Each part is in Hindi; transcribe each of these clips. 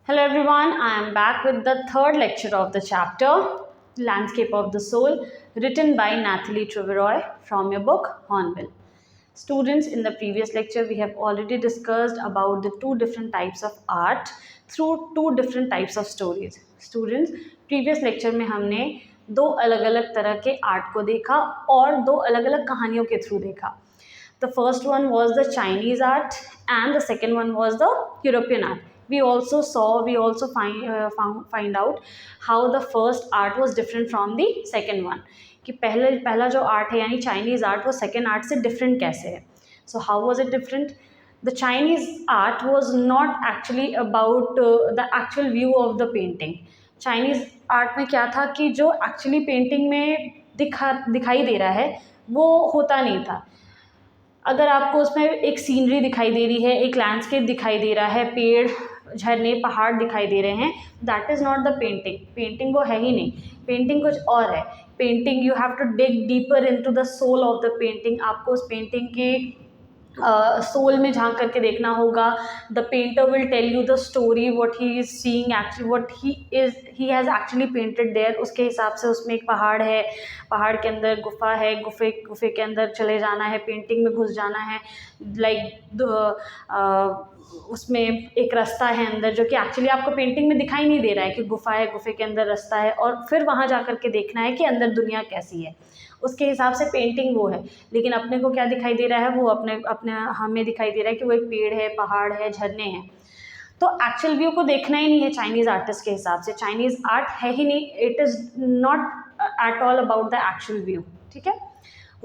Hello everyone, I am back with the third lecture of the chapter Landscape of the Soul, written by Nathalie Treveroy from your book Hornbill. Students, in the previous lecture we have already discussed about the two different types of art through two different types of stories. Students, previous lecture में हमने दो अलग अलग तरह के आर्ट को देखा और दो अलग अलग कहानियों के थ्रू देखा. The first one was the Chinese art and the second one was the European art. We also find out how the first art was different from the second one. कि पहला जो आर्ट है यानी चाइनीज़ आर्ट वो सेकेंड आर्ट से डिफरेंट कैसे है. So how was it different? The Chinese art was not actually about the actual view of the painting. Chinese art में क्या था कि जो एक्चुअली पेंटिंग में दिखाई दे रहा है वो होता नहीं था. अगर आपको उसमें एक सीनरी दिखाई दे रही है, एक लैंडस्केप दिखाई दे रहा है, पेड़ झरने पहाड़ दिखाई दे रहे हैं, that is not the painting. Painting वो है ही नहीं. पेंटिंग कुछ और है. Painting you have to dig deeper into the soul of the painting. आपको उस पेंटिंग के सोल में झांक करके देखना होगा. The painter will tell you the story what he is seeing actually, what he has actually painted there. उसके हिसाब से उसमें एक पहाड़ है, पहाड़ के अंदर गुफा है, गुफे के अंदर चले जाना है, पेंटिंग में घुस जाना है. उसमें एक रास्ता है अंदर जो कि एक्चुअली आपको पेंटिंग में दिखाई नहीं दे रहा है कि गुफा है, गुफे के अंदर रास्ता है, और फिर वहाँ जा कर के देखना है कि अंदर दुनिया कैसी है. उसके हिसाब से पेंटिंग वो है. लेकिन अपने को क्या दिखाई दे रहा है? वो अपने हमें दिखाई दे रहा है कि वो एक पेड़ है, पहाड़ है, झरने हैं. तो एक्चुअल व्यू को देखना ही नहीं है चाइनीज़ आर्टिस्ट के हिसाब से. चाइनीज़ आर्ट है ही नहीं. It is not at all about the actual view. ठीक है.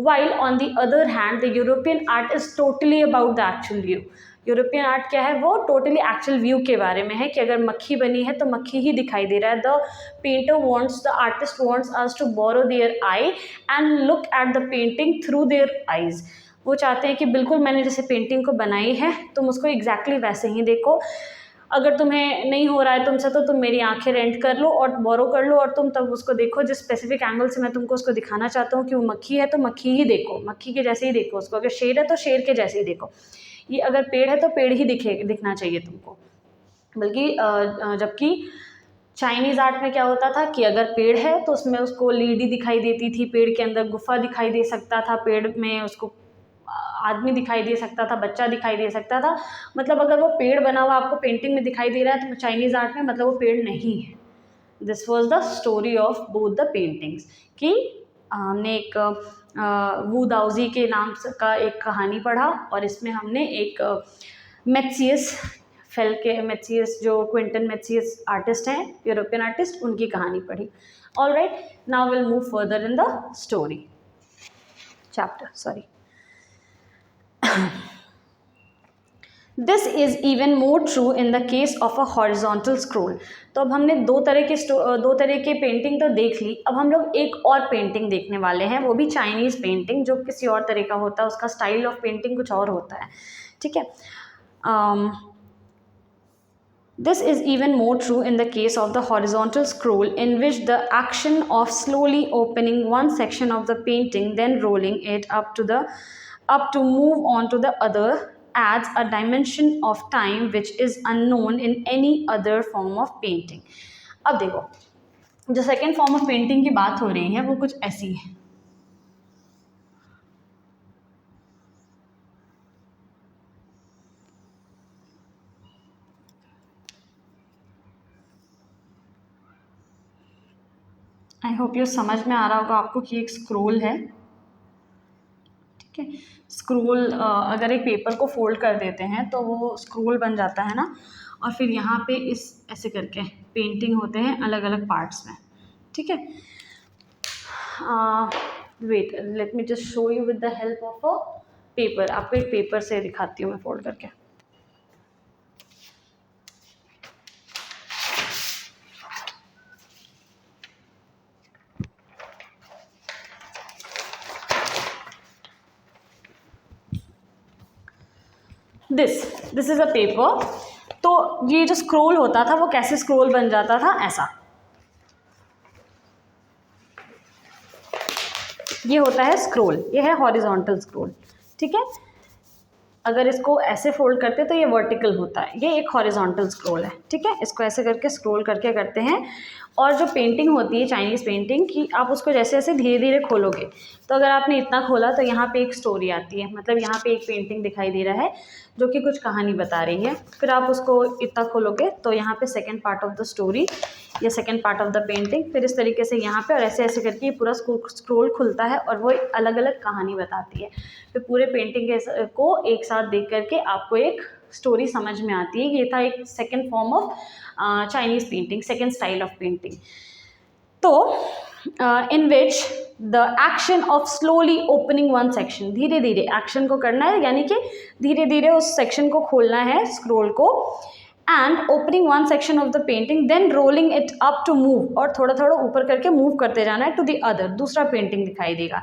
While on the other hand, the European art is totally about the actual view. European art क्या है? वो टोटली एक्चुअल व्यू के बारे में है कि अगर मक्खी बनी है तो मक्खी ही दिखाई दे रहा है. The artist wants us to borrow their eye and look at the painting through their eyes. वो चाहते हैं कि बिल्कुल मैंने जैसे पेंटिंग को बनाई है तुम उसको एग्जैक्टली वैसे ही देखो. अगर तुम्हें नहीं हो रहा है तुमसे तो तुम मेरी आंखें रेंट कर लो और बोरो कर लो और तुम तब उसको देखो जिस स्पेसिफिक एंगल से मैं तुमको उसको दिखाना चाहता हूँ कि वो मक्खी है तो मक्खी ही देखो, मक्खी के जैसे ही देखो उसको. अगर शेर है तो शेर के जैसे ही देखो. ये अगर पेड़ है तो पेड़ ही दिखना चाहिए तुमको. बल्कि जबकि चाइनीज़ आर्ट में क्या होता था कि अगर पेड़ है तो उसमें उसको लीडी दिखाई देती थी, पेड़ के अंदर गुफा दिखाई दे सकता था, पेड़ में उसको आदमी दिखाई दे सकता था, बच्चा दिखाई दे सकता था. मतलब अगर वो पेड़ बना हुआ आपको पेंटिंग में दिखाई दे रहा है तो चाइनीज़ आर्ट में मतलब वो पेड़ नहीं है. This was the story of both the paintings. कि हमने एक वू दाओजी के नाम का एक कहानी पढ़ा और इसमें हमने एक मेट्सियस जो क्विंटन मेट्सियस आर्टिस्ट हैं, यूरोपियन आर्टिस्ट, उनकी कहानी पढ़ी. All right, now will move further in the story chapter. Sorry. This is even more true in the case of a horizontal scroll. तो अब हमने दो तरह के पेंटिंग तो देख ली. अब हम लोग एक और पेंटिंग देखने वाले हैं, वो भी चाइनीज़ पेंटिंग, जो किसी और तरह का होता है. उसका स्टाइल ऑफ पेंटिंग कुछ और होता है. ठीक है. This is even more true in the case of the horizontal scroll, in which the action of slowly opening one section of the painting, then rolling it up to move on to the other, adds a dimension of time which is unknown in any other form of painting. अब देखो, जो सेकेंड फॉर्म ऑफ पेंटिंग की बात हो रही है वो कुछ ऐसी है. आई होप ये समझ में आ रहा होगा आपको कि एक स्क्रोल है. ठीक है. स्क्रोल अगर एक पेपर को फोल्ड कर देते हैं तो वो स्क्रोल बन जाता है ना, और फिर यहाँ पे इस ऐसे करके पेंटिंग होते हैं अलग अलग पार्ट्स में. ठीक है. Wait, let me just show you with the help of a paper. आपको एक पेपर से दिखाती हूँ मैं फोल्ड करके. This is a paper. तो ये जो स्क्रोल होता था वो कैसे स्क्रोल बन जाता था? ऐसा. ये होता है स्क्रोल, ये है हॉरिजॉन्टल स्क्रोल. ठीक है. अगर इसको ऐसे फोल्ड करते तो ये वर्टिकल होता है, ये एक हॉरिजॉन्टल स्क्रॉल है, ठीक है। इसको ऐसे करके स्क्रॉल करके करते हैं। और जो पेंटिंग होती है चाइनीज़ पेंटिंग की, आप उसको जैसे जैसे धीरे धीरे खोलोगे, तो अगर आपने इतना खोला तो यहाँ पे एक स्टोरी आती है, मतलब यहाँ पे एक पेंटिंग दिखाई दे रहा है जो कि कुछ कहानी बता रही है। फिर आप उसको इतना खोलोगे तो यहाँ पे second part of the story या second part of the painting, फिर इस तरीके से यहाँ पे और ऐसे ऐसे करके ये पूरा स्क्रोल खुलता है और वो अलग अलग कहानी बताती है। फिर पूरे पेंटिंग को एक साथ देख करके आपको एक स्टोरी समझ में आती है। ये था एक second form of Chinese painting, second style of painting. तो in which the action of slowly opening one section, धीरे धीरे एक्शन को करना है, यानी कि धीरे धीरे उस सेक्शन को खोलना है, स्क्रोल को, and opening one section of the painting, then rolling it up to move, और थोड़ा थोड़ा ऊपर करके मूव करते जाना है टू द अदर, दूसरा पेंटिंग दिखाई देगा,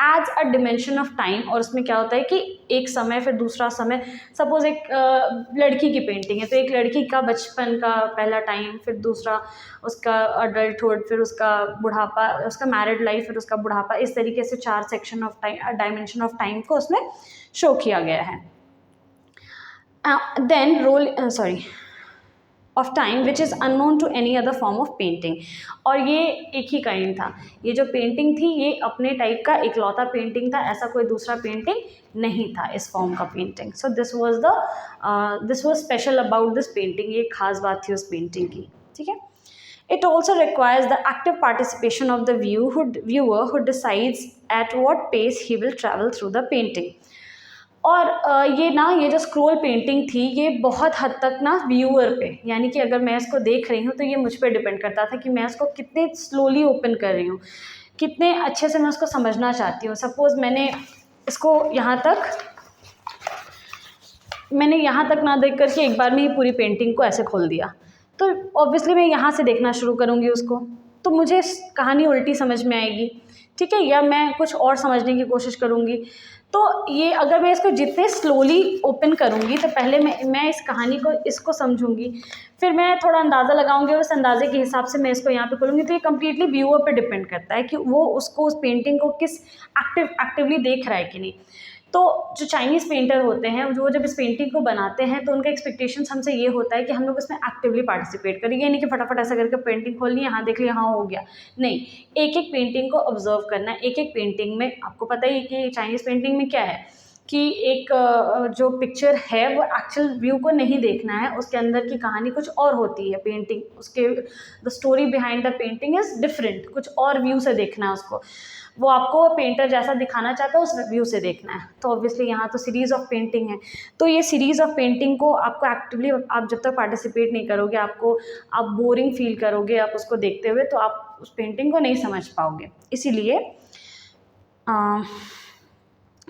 as a dimension of time. और उसमें क्या होता है कि एक समय फिर दूसरा समय, सपोज एक लड़की की पेंटिंग है तो एक लड़की का बचपन का पहला टाइम, फिर दूसरा उसका अडल्टहुड, फिर उसका बुढ़ापा, उसका मैरिड लाइफ, फिर उसका बुढ़ापा, इस तरीके से 4 section of time, dimension of time को उसमें शो किया गया है। Then roll of time which is unknown to any other form of painting. और ये एक ही काइंड था, ये जो पेंटिंग थी ये अपने टाइप का इकलौता पेंटिंग था, ऐसा कोई दूसरा पेंटिंग नहीं था इस फॉर्म का painting. So this was special about this painting, ये खास बात थी उस पेंटिंग की, ठीक है। It also requires the active participation of the viewer who decides at what pace he will travel through the painting. और ये जो स्क्रोल पेंटिंग थी ये बहुत हद तक ना व्यूअर पे, यानी कि अगर मैं इसको देख रही हूँ तो ये मुझ पर डिपेंड करता था कि मैं इसको कितने स्लोली ओपन कर रही हूँ, कितने अच्छे से मैं उसको समझना चाहती हूँ। सपोज़ मैंने इसको मैंने यहाँ तक ना देख करके एक बार में ही पूरी पेंटिंग को ऐसे खोल दिया, तो ऑब्वियसली मैं यहाँ से देखना शुरू करूँगी उसको, तो मुझे कहानी उल्टी समझ में आएगी, ठीक है, या मैं कुछ और समझने की कोशिश करूँगी। तो ये अगर मैं इसको जितने स्लोली ओपन करूँगी तो पहले मैं इस कहानी को इसको समझूंगी, फिर मैं थोड़ा अंदाज़ा लगाऊंगी और उस अंदाजे के हिसाब से मैं इसको यहाँ पे खोलूँगी। तो ये कम्प्लीटली व्यूअर पे डिपेंड करता है कि वो उसको उस पेंटिंग को किस एक्टिवली देख रहा है कि नहीं। तो जो चाइनीज़ पेंटर होते हैं जो जब इस पेंटिंग को बनाते हैं तो उनका एक्सपेक्टेशंस हमसे ये होता है कि हम लोग उसमें एक्टिवली पार्टिसिपेट करें, ये नहीं कि फटाफट ऐसा करके पेंटिंग खोल ली, हाँ देख लिया, हाँ हो गया, नहीं, एक एक पेंटिंग को ऑब्जर्व करना है। एक एक पेंटिंग में आपको पता ही है कि चाइनीज़ पेंटिंग में क्या है कि एक जो पिक्चर है वो एक्चुअल व्यू को नहीं देखना है, उसके अंदर की कहानी कुछ और होती है, पेंटिंग उसके the story behind the painting is different, कुछ और व्यू से देखना है उसको, वो आपको पेंटर जैसा दिखाना चाहता है उस व्यू से देखना है। तो ऑब्वियसली यहाँ तो सीरीज़ ऑफ पेंटिंग है, तो ये सीरीज़ ऑफ पेंटिंग को आपको एक्टिवली, आप जब तक पार्टिसिपेट नहीं करोगे आप बोरिंग फील करोगे आप उसको देखते हुए, तो आप उस पेंटिंग को नहीं समझ पाओगे। इसीलिए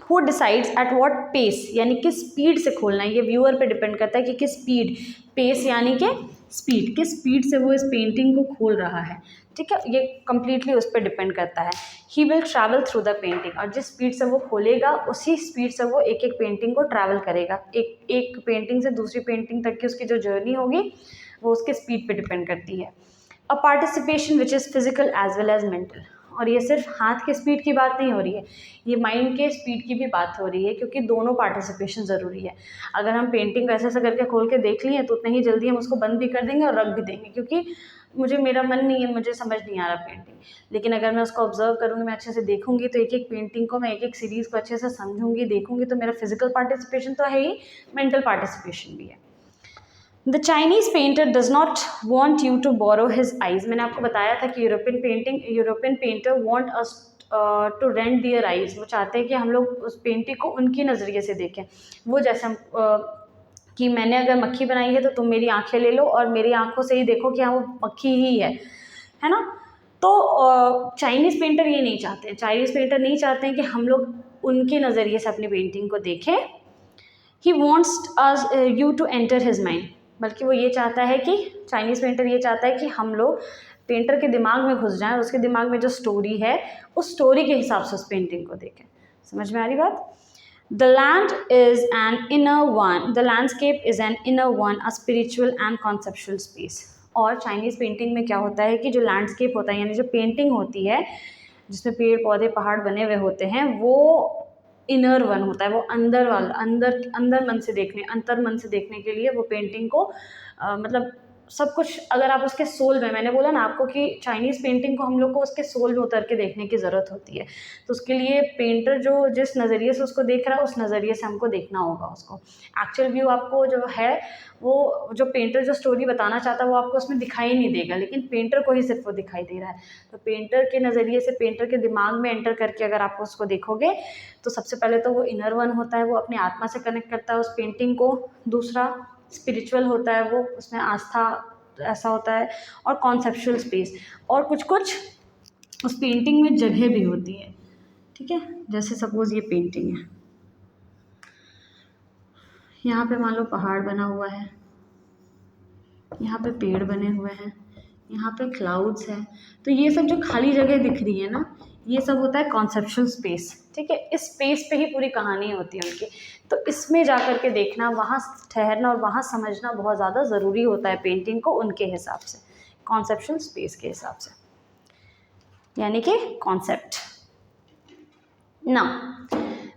who decides at what pace, यानी किस स्पीड से खोलना है, ये व्यूअर पे डिपेंड करता है कि किस स्पीड, पेस यानी कि स्पीड, किस स्पीड से वो इस पेंटिंग को खोल रहा है, ठीक है, ये कम्प्लीटली उस पर डिपेंड करता है। He will travel through the painting, और जिस स्पीड से वो खोलेगा उसी स्पीड से वो एक एक पेंटिंग को ट्रैवल करेगा, एक पेंटिंग से दूसरी पेंटिंग तक की उसकी जो जर्नी होगी वो उसके स्पीड पे डिपेंड करती है। A participation which is physical as well as mental, और ये सिर्फ हाथ के स्पीड की बात नहीं हो रही है, ये माइंड के स्पीड की भी बात हो रही है, क्योंकि दोनों पार्टिसिपेशन ज़रूरी है। अगर हम पेंटिंग ऐसे ऐसे करके खोल के देख लिए तो उतने ही जल्दी हम उसको बंद भी कर देंगे और रख भी देंगे, क्योंकि मेरा मन नहीं है, मुझे समझ नहीं आ रहा पेंटिंग। लेकिन अगर मैं उसको ऑब्जर्व करूँगी, मैं अच्छे से देखूँगी, तो एक एक पेंटिंग को मैं एक एक सीरीज़ को अच्छे से समझूंगी, देखूँगी, तो मेरा फिजिकल पार्टिसिपेशन तो है ही, मेंटल पार्टिसिपेशन भी है। The Chinese painter does not want you to borrow his eyes, मैंने आपको बताया था कि European painter want us to rent their eyes, वो चाहते हैं कि हम लोग उस पेंटिंग को उनकी नज़रिए से देखें, वो जैसे हम कि मैंने अगर मक्खी बनाई है तो तुम मेरी आंखें ले लो और मेरी आंखों से ही देखो कि हाँ वो मक्खी ही है ना। तो चाइनीज़ पेंटर ये नहीं चाहते हैं, चाइनीज़ पेंटर नहीं चाहते हैं कि हम लोग उनके नज़रिए से अपनी पेंटिंग को देखें। He wants us you to enter his mind, बल्कि वो ये चाहता है कि चाइनीज़ पेंटर ये चाहता है कि हम लोग पेंटर के दिमाग में घुस जाएं, उसके दिमाग में जो स्टोरी है उस स्टोरी के हिसाब से उस पेंटिंग को देखें। समझ में आ रही बात? The landscape is an inner one, a spiritual and conceptual space. और चाइनीज़ पेंटिंग में क्या होता है कि जो लैंडस्केप होता है, यानी जो पेंटिंग होती है जिसमें पेड़ पौधे पहाड़ बने हुए होते हैं, वो इनर वन होता है, वो अंदर वाला, अंदर मन से देखने, अंतर मन से देखने के लिए वो पेंटिंग को मतलब सब कुछ, अगर आप उसके सोल में, मैंने बोला ना आपको कि चाइनीज़ पेंटिंग को हम लोग को उसके सोल में उतर के देखने की ज़रूरत होती है। तो उसके लिए पेंटर जो जिस नज़रिए से उसको देख रहा है, उस नज़रिए से हमको देखना होगा उसको। एक्चुअल व्यू आपको जो है, वो जो पेंटर जो स्टोरी बताना चाहता है वो आपको उसमें दिखाई नहीं देगा, लेकिन पेंटर को ही सिर्फ वो दिखाई दे रहा है। तो पेंटर के नज़रिए से, पेंटर के दिमाग में एंटर करके अगर आप उसको देखोगे, तो सबसे पहले तो वो इनर वन होता है, वो अपनी आत्मा से कनेक्ट करता है उस पेंटिंग को। दूसरा स्पिरिचुअल होता है, वो उसमें आस्था ऐसा होता है, और कॉन्सेप्चुअल स्पेस, और कुछ कुछ उस पेंटिंग में जगह भी होती है। ठीक है, जैसे सपोज ये पेंटिंग है, यहाँ पे मान लो पहाड़ बना हुआ है, यहाँ पे पेड़ बने हुए हैं, यहाँ पे क्लाउड्स हैं, तो ये सब जो खाली जगह दिख रही है ना, ये सब होता है कॉन्सेप्चुअल स्पेस। ठीक है, इस स्पेस पे ही पूरी कहानी होती है उनकी। तो इसमें जा कर के देखना, वहाँ ठहरना और वहाँ समझना बहुत ज़्यादा ज़रूरी होता है पेंटिंग को उनके हिसाब से, कॉन्सेप्चुअल स्पेस के हिसाब से, यानी कि concept. Now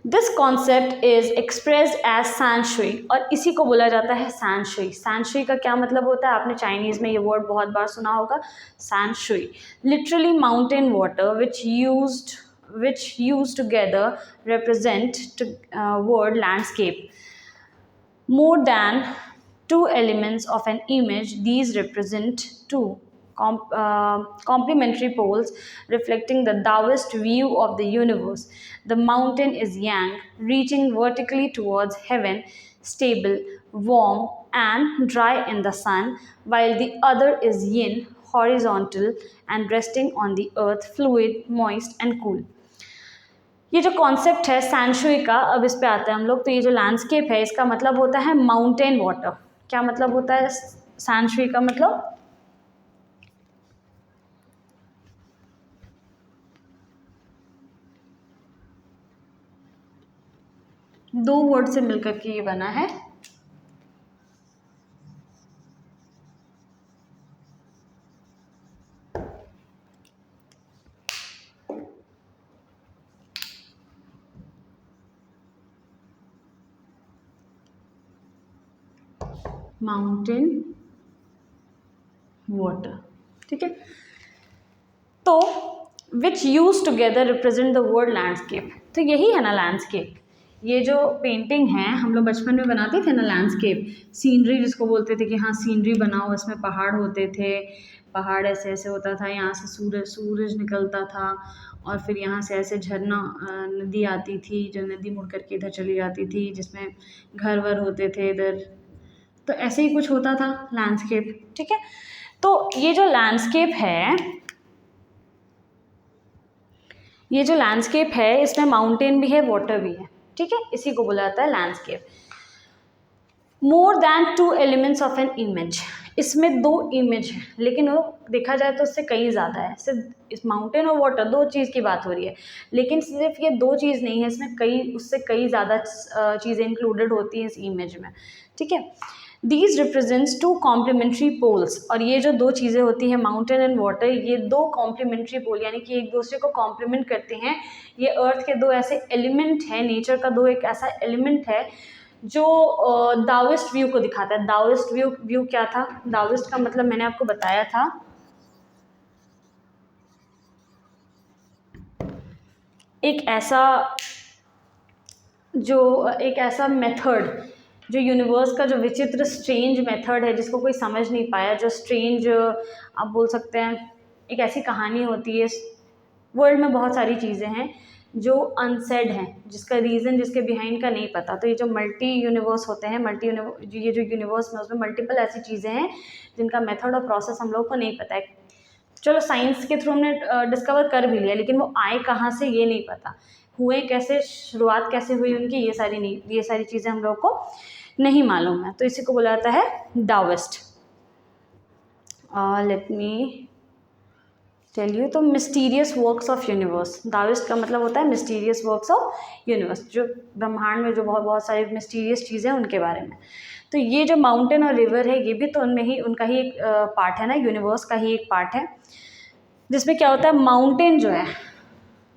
this concept is expressed as shanshui, और इसी को बोला जाता है सैनशुई। सैनशुई का क्या मतलब होता है, आपने चाइनीज़ में ये वर्ड बहुत बार सुना होगा, shanshui, literally mountain water which used together represent word landscape. More than two elements of an image, these represent two complementary poles reflecting the Taoist view of the universe. The mountain is yang, reaching vertically towards heaven, stable, warm, and dry in the sun, while the other is yin, horizontal, and resting on the earth, fluid, moist, and cool. ये जो कॉन्सेप्ट है सैनशुई का, अब इस पे आते हैं हम लोग। तो ये जो लैंडस्केप है, इसका मतलब होता है माउंटेन वाटर। क्या मतलब होता है सैनशुई का मतलब? दो वर्ड से मिलकर के ये बना है, माउंटेन वाटर। ठीक है, तो विच use together represent the word landscape. तो यही है ना लैंडस्केप। ये जो पेंटिंग है, हम लोग बचपन में बनाते थे ना लैंडस्केप, सीनरी जिसको बोलते थे कि हाँ सीनरी बनाओ, इसमें पहाड़ होते थे, पहाड़ ऐसे ऐसे होता था, यहाँ से सूरज निकलता था, और फिर यहाँ से ऐसे झरना नदी आती थी, जो नदी मुड़ करके इधर चली जाती थी, जिसमें घर वर होते थे इधर। तो ऐसे ही कुछ होता था लैंडस्केप। ठीक है, तो ये जो लैंडस्केप है, ये जो लैंडस्केप है, इसमें माउंटेन भी है, वाटर भी है। ठीक है, इसी को बोला जाता है landscape. More than two elements of an image, इसमें दो इमेज है, लेकिन वो देखा जाए तो उससे कई ज़्यादा है। सिर्फ इस माउंटेन और वाटर दो चीज़ की बात हो रही है, लेकिन सिर्फ ये दो चीज़ नहीं है, इसमें उससे कई ज़्यादा चीज़ें इंक्लूडेड होती हैं इस इमेज में। ठीक है, these represents two complementary poles, और ये जो दो चीज़ें होती हैं माउंटेन एंड वाटर, ये दो कॉम्प्लीमेंट्री पोल, यानी कि एक दूसरे को कॉम्प्लीमेंट करते हैं। ये अर्थ के दो ऐसे एलिमेंट हैं, नेचर का दो एक ऐसा एलिमेंट है जो दाविस्ट व्यू को दिखाता है। दाविस्ट व्यू क्या था? दाविस्ट का मतलब मैंने आपको बताया था, एक ऐसा मेथड, जो यूनिवर्स का जो विचित्र स्ट्रेंज मेथड है, जिसको कोई समझ नहीं पाया, जो स्ट्रेंज आप बोल सकते हैं, एक ऐसी कहानी होती है। वर्ल्ड में बहुत सारी चीज़ें हैं जो अनसेड हैं, जिसका रीज़न, जिसके बिहाइंड का नहीं पता। तो ये जो मल्टी यूनिवर्स होते हैं, ये जो यूनिवर्स में, उसमें मल्टीपल ऐसी चीज़ें हैं जिनका मेथड और प्रोसेस हम लोग को नहीं पता है। चलो साइंस के थ्रू हमने डिस्कवर कर भी लिया, लेकिन वो आए कहाँ से ये नहीं पता, हुए कैसे, शुरुआत कैसे हुई उनकी, ये सारी चीज़ें हम लोग को नहीं मालूम है। तो इसी को बोला जाता है दाविस्ट। लेट मी टेल यू, तो मिस्टीरियस वर्क्स ऑफ यूनिवर्स, दाविस्ट का मतलब होता है मिस्टीरियस वर्क्स ऑफ यूनिवर्स, जो ब्रह्मांड में जो बहुत सारी मिस्टीरियस चीज़ें हैं उनके बारे में। तो ये जो माउंटेन और रिवर है, ये भी तो उनका ही एक पार्ट है ना, यूनिवर्स का ही एक पार्ट है, जिसमें क्या होता है, माउंटेन जो है,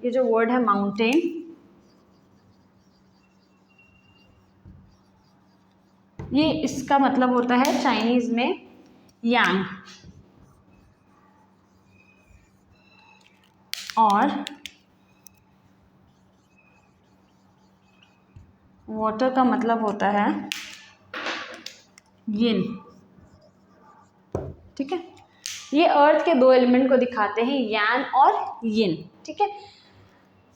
ये जो वर्ड है माउंटेन, ये इसका मतलब होता है चाइनीज़ में यांग, और वाटर का मतलब होता है यिन। ठीक है, ये अर्थ के दो एलिमेंट को दिखाते हैं, यान और यिन। ठीक है,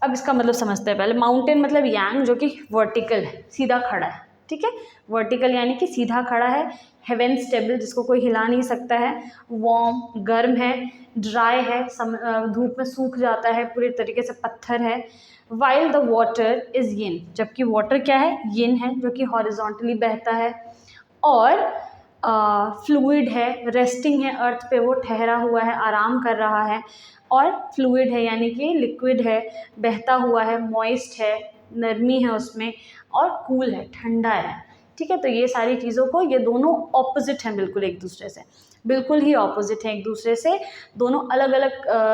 अब इसका मतलब समझते हैं पहले। माउंटेन मतलब यांग, जो कि वर्टिकल है, सीधा खड़ा है। ठीक है, वर्टिकल यानी कि सीधा खड़ा है। हेवन स्टेबल, जिसको कोई हिला नहीं सकता है। वार्म, गर्म है। ड्राई है, धूप में सूख जाता है, पूरे तरीके से पत्थर है। वाइल द वाटर इज यिन, जबकि वाटर क्या है, यिन है, जो कि हॉरिजॉन्टली बहता है। और फ्लूइड है, रेस्टिंग है, अर्थ पे वो ठहरा हुआ है, आराम कर रहा है। और फ्लूइड है यानी कि लिक्विड है, बहता हुआ है, मॉइस्ट है, नरमी है उसमें, और कूल है, ठंडा है। ठीक है, तो ये सारी चीज़ों को, ये दोनों ऑपोजिट हैं बिल्कुल एक दूसरे से, बिल्कुल ही ऑपोजिट हैं एक दूसरे से। दोनों अलग अलग,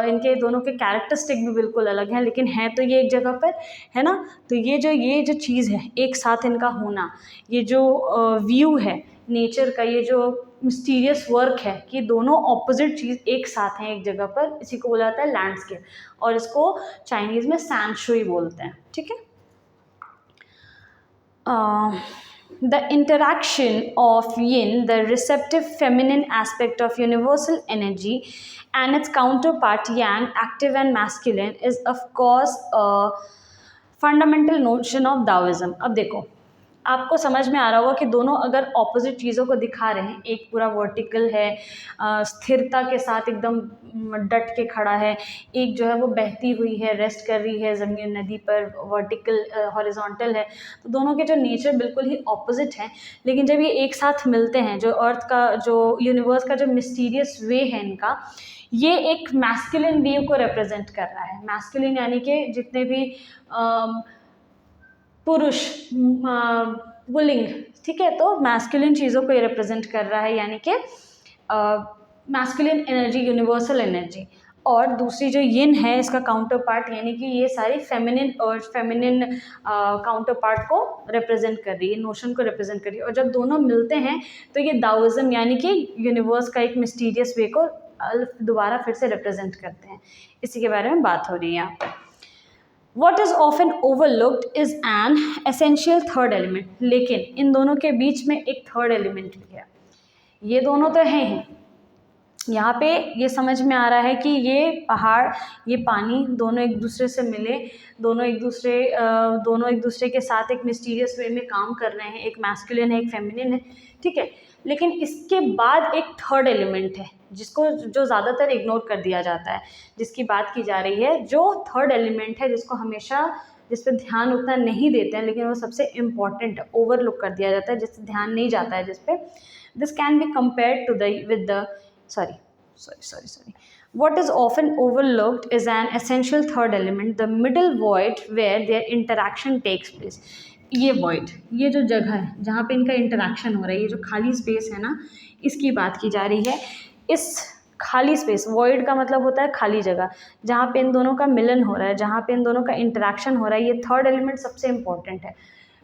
इनके दोनों के कैरेक्टरिस्टिक भी बिल्कुल अलग हैं, लेकिन हैं तो ये एक जगह पर, है ना। तो ये जो चीज़ है, एक साथ इनका होना, ये जो व्यू है नेचर का, ये जो मिस्टीरियस वर्क है कि दोनों ऑपोजिट चीज़ एक साथ हैं एक जगह पर, इसी को बोला जाता है लैंडस्केप, और इसको चाइनीज़ में सैंशुई बोलते हैं। ठीक है, the interaction of yin, the receptive feminine aspect of universal energy, and its counterpart yang, active and masculine, is of course a fundamental notion of Taoism. अब देखो, आपको समझ में आ रहा होगा कि दोनों अगर ऑपोजिट चीज़ों को दिखा रहे हैं, एक पूरा वर्टिकल है, स्थिरता के साथ एकदम डट के खड़ा है, एक जो है वो बहती हुई है, रेस्ट कर रही है ज़मीन नदी पर, वर्टिकल हॉरिजॉन्टल है, तो दोनों के जो नेचर बिल्कुल ही ऑपोजिट हैं। लेकिन जब ये एक साथ मिलते हैं, जो अर्थ का, जो यूनिवर्स का जो मिस्टीरियस वे है इनका, ये एक मैस्कुलिन व्यू को रिप्रेजेंट कर रहा है। मैस्कुलिन यानी कि जितने भी पुरुष, पुल्लिंग। ठीक है, तो मैस्कुलिन चीज़ों को ये रिप्रेजेंट कर रहा है, यानी कि मैस्कुलिन एनर्जी, यूनिवर्सल एनर्जी। और दूसरी जो यिन है, इसका काउंटर पार्ट, यानी कि ये सारी फेमिनिन और फेमिनिन काउंटर पार्ट को रिप्रेजेंट कर रही है, नोशन को रिप्रेजेंट कर रही है। और जब दोनों मिलते हैं तो ये दाओइज्म यानी कि यूनिवर्स का एक मिस्टीरियस वे को दोबारा फिर से रिप्रेजेंट करते हैं। इसी के बारे में बात हो रही है यहाँ पर। What is often overlooked is an essential third element, लेकिन इन दोनों के बीच में एक थर्ड एलिमेंट भी है। ये दोनों तो हैं ही, यहाँ पे ये समझ में आ रहा है कि ये पहाड़, ये पानी, दोनों एक दूसरे से मिले, दोनों एक दूसरे के साथ एक मिस्टीरियस वे में काम कर रहे हैं, एक मैस्कुलिन है, एक फेमिनिन है। ठीक है, लेकिन इसके बाद एक थर्ड एलिमेंट है जिसको, जो ज़्यादातर इग्नोर कर दिया जाता है, जिसकी बात की जा रही है। जो थर्ड एलिमेंट है, जिसको हमेशा, जिस पर ध्यान उतना नहीं देते हैं, लेकिन वो सबसे इम्पॉर्टेंट है, ओवरलुक कर दिया जाता है, जिस पर ध्यान नहीं जाता है, जिस पे this can be compared to with the sorry. What is often overlooked is an essential third element, the middle void where their interaction takes place. ये void, ये जो जगह है जहाँ पे इनका इंटरेक्शन हो रहा है, ये जो खाली स्पेस है ना, इसकी बात की जा रही है। इस खाली स्पेस, void का मतलब होता है खाली जगह, जहाँ पे इन दोनों का मिलन हो रहा है, जहाँ पे इन दोनों का इंटरेक्शन हो रहा है, ये थर्ड एलिमेंट सबसे इम्पॉर्टेंट है।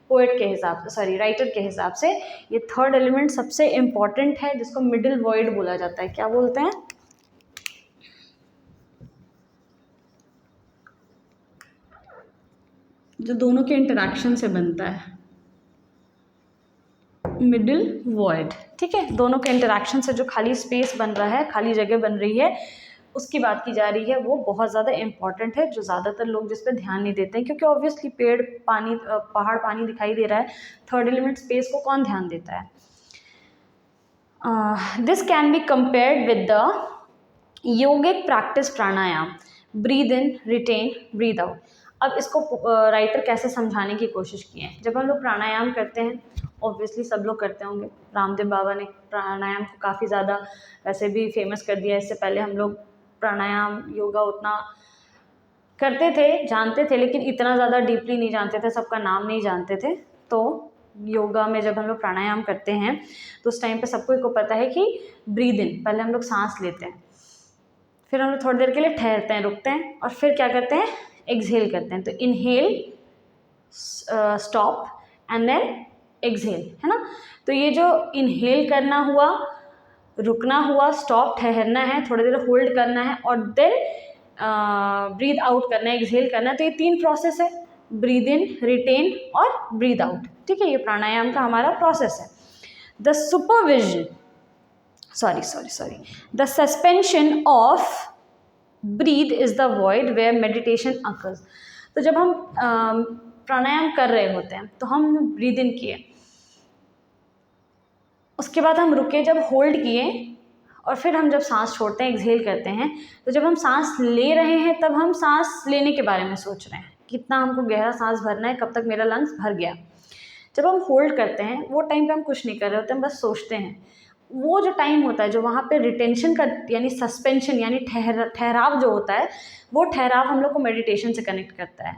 पोएट के हिसाब से, राइटर के हिसाब से ये थर्ड एलिमेंट सबसे इम्पॉर्टेंट है, जिसको मिडिल वॉइड बोला जाता है। क्या बोलते हैं? जो दोनों के इंटरेक्शन से बनता है, मिडिल वॉइड। ठीक है, दोनों के इंटरेक्शन से जो खाली स्पेस बन रहा है, खाली जगह बन रही है, उसकी बात की जा रही है। वो बहुत ज़्यादा इम्पॉर्टेंट है, जो ज़्यादातर लोग जिस पर ध्यान नहीं देते हैं, क्योंकि ऑब्वियसली पेड़, पानी, पहाड़, पानी दिखाई दे रहा है, थर्ड एलिमेंट स्पेस को कौन ध्यान देता है। This can be compared with the yogic practice pranayama, breathe in, retain, breathe out. अब इसको राइटर कैसे समझाने की कोशिश की है। जब हम लोग प्राणायाम करते हैं, ऑब्वियसली सब लोग करते होंगे, रामदेव बाबा ने प्राणायाम को काफ़ी ज़्यादा वैसे भी फेमस कर दिया। इससे पहले हम लोग प्राणायाम, योगा उतना करते थे, जानते थे, लेकिन इतना ज़्यादा डीपली नहीं जानते थे, सबका नाम नहीं जानते थे। तो योगा में जब हम लोग प्राणायाम करते हैं तो उस टाइम पे सबको को पता है कि ब्रीद इन, पहले हम लोग सांस लेते हैं, फिर हम लोग थोड़ी देर के लिए ठहरते हैं, रुकते हैं, और फिर क्या करते हैं, एक्सहेल करते हैं। तो inhale, stop and then exhale, है ना। तो ये जो इनहेल करना हुआ, रुकना हुआ, स्टॉप ठहरना है, थोड़ी देर होल्ड करना है और देन ब्रीथ आउट करना है, एक्सहेल करना है। तो ये 3 प्रोसेस है, ब्रीद इन, रिटेन और ब्रीद आउट। ठीक है, ये प्राणायाम का हमारा प्रोसेस है। The supervision the suspension of breath is the void where meditation occurs. तो जब हम प्राणायाम कर रहे होते हैं तो हम ब्रीद इन किए, उसके बाद हम रुके, जब होल्ड किए और फिर हम जब सांस छोड़ते हैं, एक्सहेल करते हैं। तो जब हम सांस ले रहे हैं तब हम सांस लेने के बारे में सोच रहे हैं, कितना हमको गहरा सांस भरना है, कब तक मेरा लंग्स भर गया। जब हम होल्ड करते हैं वो टाइम पे हम कुछ नहीं कर रहे होते, हम बस सोचते हैं। वो जो टाइम होता है जो वहाँ पे रिटेंशन का यानी सस्पेंशन यानी ठहराव जो होता है, वो ठहराव हम लोग को मेडिटेशन से कनेक्ट करता है।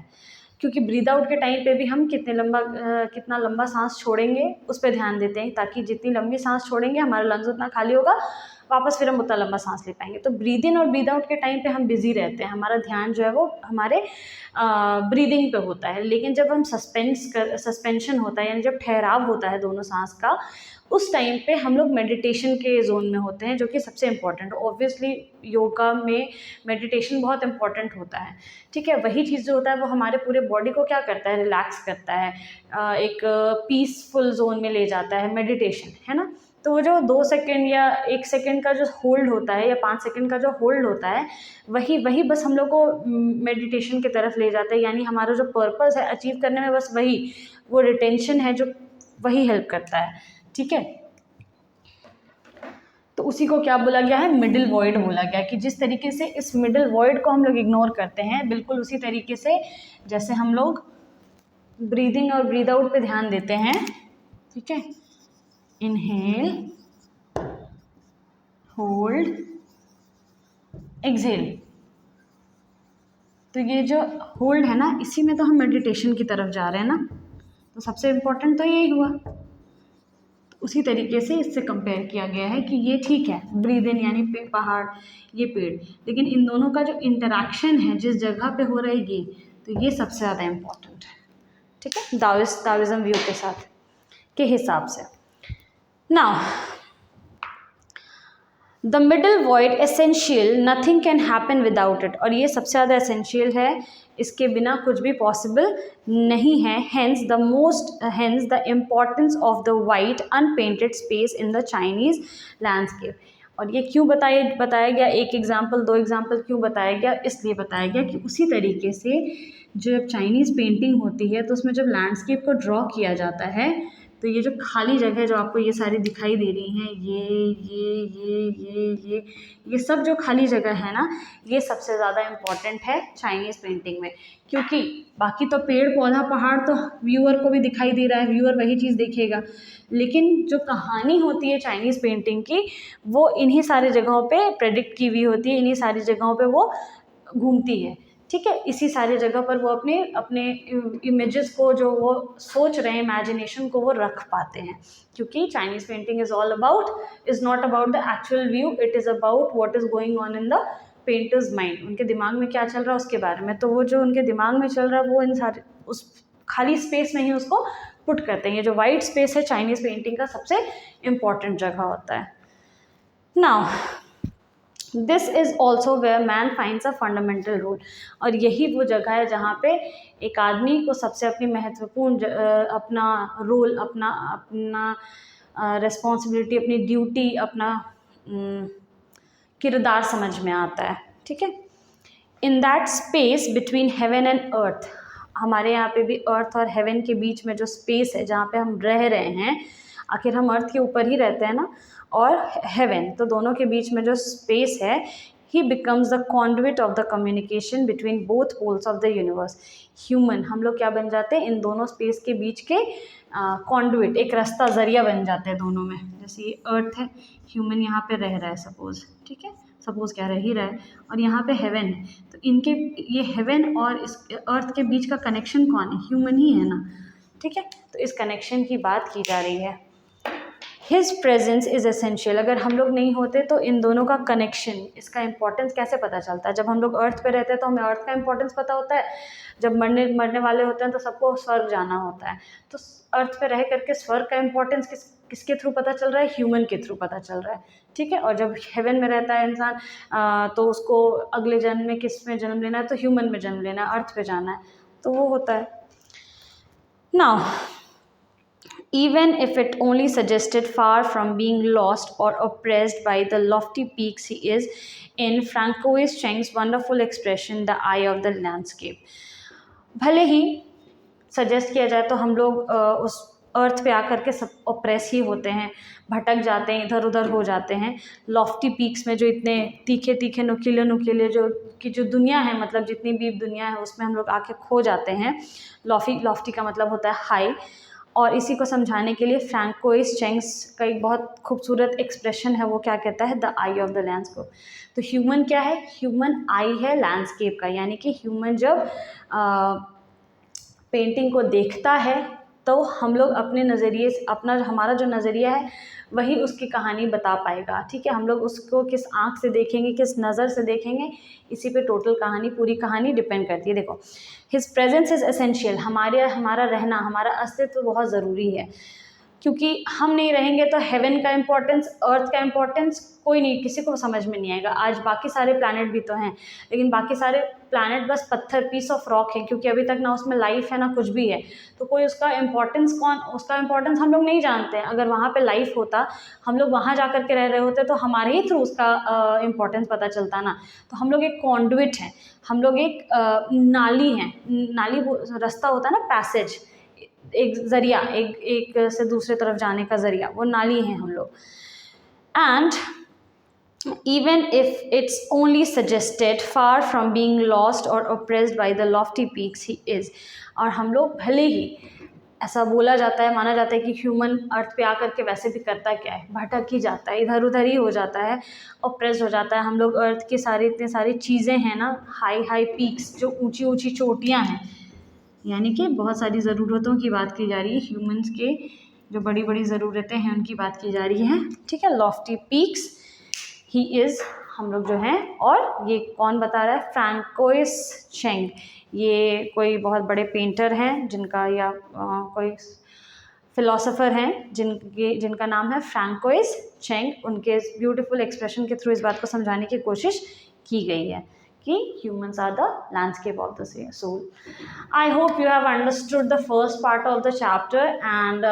क्योंकि ब्रीद आउट के टाइम पे भी हम कितना लंबा सांस छोड़ेंगे उस पर ध्यान देते हैं, ताकि जितनी लंबी सांस छोड़ेंगे हमारा लंग्स उतना खाली होगा, वापस फिर हम उतना लंबा सांस ले पाएंगे। तो ब्रीद इन और ब्रीद आउट के टाइम पे हम बिजी रहते हैं, हमारा ध्यान जो है वो हमारे ब्रीदिंग पे होता है। लेकिन जब हम सस्पेंशन होता है यानी जब ठहराव होता है दोनों सांस का, उस टाइम पे हम लोग मेडिटेशन के जोन में होते हैं, जो कि सबसे इम्पॉर्टेंट। ऑब्वियसली योगा में मेडिटेशन बहुत इंपॉर्टेंट होता है। ठीक है, वही चीज़ जो होता है वो हमारे पूरे बॉडी को क्या करता है, रिलैक्स करता है, एक पीसफुल जोन में ले जाता है मेडिटेशन, है ना। तो वो जो 2 सेकेंड या 1 सेकेंड का जो होल्ड होता है या 5 सेकेंड का जो होल्ड होता है, वही बस हम लोग को मेडिटेशन की तरफ ले जाता है। यानी हमारा जो पर्पस है अचीव करने में, बस वही वो रिटेंशन है जो वही हेल्प करता है। ठीक है, तो उसी को क्या बोला गया है, मिडिल वॉइड बोला गया। कि जिस तरीके से इस मिडिल वॉइड को हम लोग इग्नोर करते हैं, बिल्कुल उसी तरीके से जैसे हम लोग ब्रीदिंग और ब्रीद आउट पे ध्यान देते हैं। ठीक है, इनहेल, होल्ड, एक्सहेल। तो ये जो होल्ड है ना, इसी में तो हम मेडिटेशन की तरफ जा रहे हैं ना। तो सबसे इम्पोर्टेंट तो यही हुआ। तो उसी तरीके से इससे कंपेयर किया गया है कि ये ठीक है, ब्रीद इन यानी पहाड़, ये पेड़, लेकिन इन दोनों का जो इंटरेक्शन है जिस जगह पे हो रहा है ये, तो ये सबसे ज़्यादा इम्पोर्टेंट है। ठीक है, दाविज्म व्यू के साथ के हिसाब से। Now the middle void essential, nothing can happen without it. और ये सबसे ज़्यादा एसेंशियल है, इसके बिना कुछ भी पॉसिबल नहीं है। Hence the importance of the white unpainted space in the Chinese landscape. और ये क्यों बताया गया, एक एग्जाम्पल 2 एग्जाम्पल क्यों बताया गया, इसलिए बताया गया कि उसी तरीके से जब चाइनीज़ पेंटिंग होती है तो उसमें जब लैंडस्केप को ड्रॉ किया जाता है, तो ये जो खाली जगह जो आपको ये सारी दिखाई दे रही हैं, ये सब जो खाली जगह है ना, ये सबसे ज़्यादा इम्पॉर्टेंट है चाइनीज़ पेंटिंग में। क्योंकि बाकी तो पेड़ पौधा पहाड़ तो व्यूअर को भी दिखाई दे रहा है, व्यूअर वही चीज़ देखेगा, लेकिन जो कहानी होती है चाइनीज़ पेंटिंग की, वो इन्हीं सारी जगहों पे प्रेडिक्ट की हुई होती है, इन्हीं सारी जगहों पे वो घूमती है। ठीक है, इसी सारी जगह पर वो अपने इमेजेस को जो वो सोच रहे हैं, इमेजिनेशन को वो रख पाते हैं। क्योंकि Chinese painting is not about the actual view, it is about what is going on in the painters mind. उनके दिमाग में क्या चल रहा है उसके बारे में। तो वो जो उनके दिमाग में चल रहा है वो इन सारे उस खाली स्पेस में ही उसको पुट करते हैं। ये जो वाइट स्पेस है चाइनीज़ पेंटिंग का सबसे इम्पॉर्टेंट जगह होता है। Now this is also where man finds a fundamental role. और यही वो जगह है जहाँ पे एक आदमी को सबसे अपनी महत्वपूर्ण अपना रोल, अपना रिस्पॉन्सिबिलिटी, अपनी ड्यूटी, अपना किरदार समझ में आता है। ठीक है, in that space between heaven and earth, हमारे यहाँ पे भी अर्थ और हेवन के बीच में जो स्पेस है जहाँ पे हम रह रहे हैं, आखिर हम अर्थ के ऊपर ही रहते हैं ना, और हेवन, तो दोनों के बीच में जो स्पेस है, he becomes the conduit of the communication between both poles of the universe. Human, हम लोग क्या बन जाते हैं, इन दोनों स्पेस के बीच के कॉन्डुइट, एक रास्ता ज़रिया बन जाते हैं दोनों में। जैसे ये अर्थ है, ह्यूमन यहाँ पे रह रहा है सपोज़, ठीक है, सपोज़ क्या रह ही रहा है, और यहाँ पे हेवन है, तो इनके ये हेवन और इस अर्थ के बीच का कनेक्शन कौन है, ह्यूमन ही है ना। ठीक है, तो इस कनेक्शन की बात की जा रही है। हिज प्रेजेंस इज़ एसेंशियल, अगर हम लोग नहीं होते तो इन दोनों का कनेक्शन, इसका इंपॉर्टेंस कैसे पता चलता है। जब हम लोग अर्थ पे रहते हैं तो हमें अर्थ का इंपॉर्टेंस पता होता है, जब मरने वाले होते हैं तो सबको स्वर्ग जाना होता है, तो अर्थ पे रह करके स्वर्ग का इंपॉर्टेंस किसके थ्रू पता चल रहा है, ह्यूमन के थ्रू पता चल रहा है, ठीक है। और जब हेवन में रहता है इंसान तो उसको अगले जन्म में किस में जन्म लेना है, तो ह्यूमन में जन्म लेना है, अर्थ पे जाना है, तो वो होता है। Now even if it only suggested far from being lost or oppressed by the lofty peaks he is in, Francois Cheng's wonderful expression, the eye of the landscape। भले ही सजेस्ट किया जाए तो हम लोग उस अर्थ पे आकर के सब ऑप्रेस ही होते हैं, भटक जाते हैं, इधर उधर हो जाते हैं। लॉफ्टी पीक्स में जो इतने तीखे तीखे नुकीले नुकीले जो दुनिया है, मतलब जितनी भी दुनिया है उसमें हम लोग आके खो जाते हैं। लॉफ्टी का मतलब होता है हाई। और इसी को समझाने के लिए फ्रैंकोइस चेंग्स का एक बहुत खूबसूरत एक्सप्रेशन है, वो क्या कहता है, the I of the landscape. तो ह्यूमन क्या है, ह्यूमन आई है लैंडस्केप का, यानी कि ह्यूमन जब पेंटिंग को देखता है तो हम लोग अपने नज़रिए से, हमारा जो नज़रिया है वही उसकी कहानी बता पाएगा, ठीक है। हम लोग उसको किस आँख से देखेंगे, किस नज़र से देखेंगे, इसी पे टोटल कहानी, पूरी कहानी डिपेंड करती है। देखो, हिज प्रेजेंस इज़ एसेंशियल, हमारा रहना, हमारा अस्तित्व बहुत ज़रूरी है, क्योंकि हम नहीं रहेंगे तो हेवन का इम्पोर्टेंस, अर्थ का इम्पोर्टेंस कोई नहीं, किसी को समझ में नहीं आएगा। आज बाकी सारे प्लैनेट भी तो हैं, लेकिन बाकी सारे प्लैनेट बस पत्थर, पीस ऑफ रॉक है, क्योंकि अभी तक ना उसमें लाइफ है ना कुछ भी है, तो कोई उसका इम्पोर्टेंस हम लोग नहीं जानते हैं। अगर वहाँ पे लाइफ होता, हम लोग वहाँ जा कर के रह रहे होते, तो हमारे ही थ्रू उसका इम्पोर्टेंस पता चलता ना। तो हम लोग एक कॉन्डुइट हैं, हम लोग एक नाली हैं। नाली वो रास्ता होता है ना, पैसेज, एक ज़रिया, एक से दूसरे तरफ जाने का ज़रिया, वो नाली है हम लोग। And even if it's only suggested, far from being lost or oppressed by the lofty peaks he is। और हम लोग भले ही ऐसा बोला जाता है, माना जाता है कि ह्यूमन अर्थ पे आकर के वैसे भी करता क्या है, भटक ही जाता है, इधर उधर ही हो जाता है, ऑप्रेस हो जाता है। हम लोग अर्थ की इतनी सारी चीज़ें हैं ना, हाई पीक्स, जो ऊंची ऊंची चोटियाँ हैं, यानी कि बहुत सारी ज़रूरतों की बात की जा रही है, ह्यूमंस के जो बड़ी बड़ी ज़रूरतें हैं उनकी बात की जा रही है, ठीक है। लॉफ्टी पीक्स ही इज़, हम लोग जो हैं, और ये कौन बता रहा है, फ्रैंकोइस चेंग। ये कोई बहुत बड़े पेंटर हैं जिनका, या कोई फिलोसोफर हैं जिनका नाम है फ्रैंकोइस चेंग। उनके इस ब्यूटीफुल एक्सप्रेशन के थ्रू इस बात को समझाने की कोशिश की गई है कि humans are the landscape of the soul. I hope you have understood the first part of the chapter, and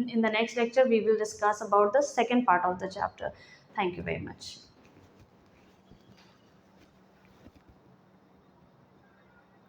in the next lecture we will discuss about the second part of the chapter. Thank you very much.